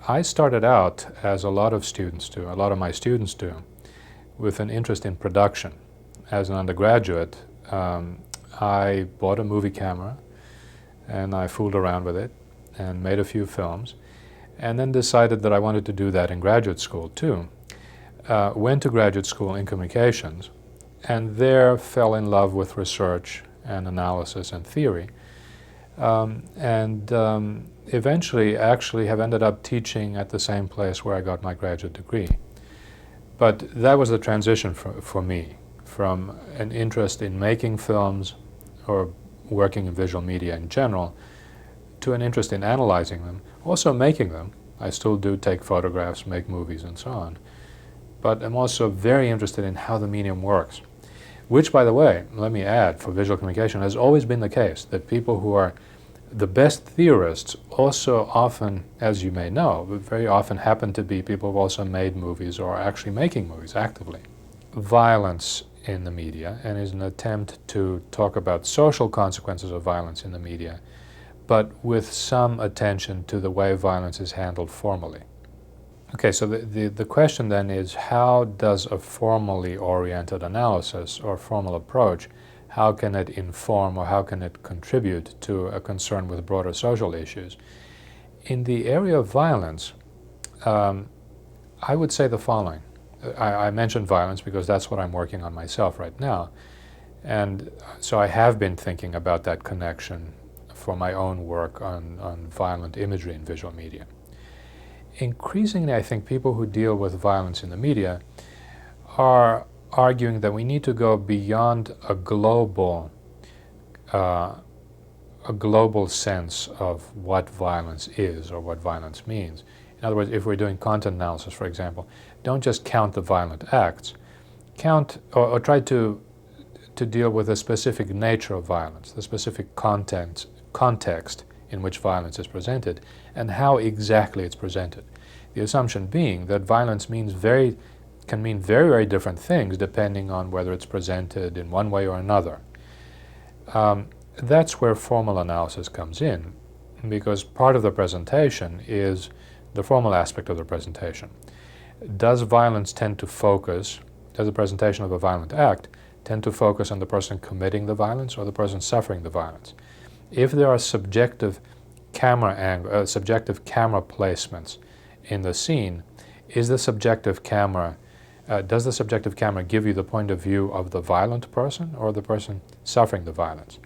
I started out, as a lot of students do, a lot of my students do, with an interest in production. As an undergraduate, I bought a movie camera and I fooled around with it and made a few films, and then decided that I wanted to do that in graduate school too. Went to graduate school in communications, and there fell in love with research and analysis and theory, and eventually actually have ended up teaching at the same place where I got my graduate degree. But that was the transition for me, from an interest in making films or working in visual media in general, to an interest in analyzing them, also making them. I still do take photographs, make movies, and so on. But I'm also very interested in how the medium works, which, by the way, let me add, for visual communication has always been the case, that people who are the best theorists also often, as you may know, very often happen to be people who've also made movies or are actually making movies actively. Violence in the media, and is an attempt to talk about social consequences of violence in the media, but with some attention to the way violence is handled formally. Okay, so the question then is, how does a formally oriented analysis or formal approach, how can it inform or how can it contribute to a concern with broader social issues? In the area of violence, I would say the following. I mentioned violence because that's what I'm working on myself right now, and so I have been thinking about that connection for my own work on violent imagery in visual media. Increasingly, I think people who deal with violence in the media are arguing that we need to go beyond a global sense of what violence is or what violence means. In other words, if we're doing content analysis, for example, don't just count the violent acts, count or try to deal with the specific nature of violence, the specific context in which violence is presented, and how exactly it's presented. The assumption being that violence can mean very, very different things depending on whether it's presented in one way or another. That's where formal analysis comes in, because part of the presentation is the formal aspect of the presentation. Does violence tend to focus, does the presentation of a violent act tend to focus on the person committing the violence or the person suffering the violence? If there are subjective camera placements in the scene, does the subjective camera give you the point of view of the violent person or the person suffering the violence?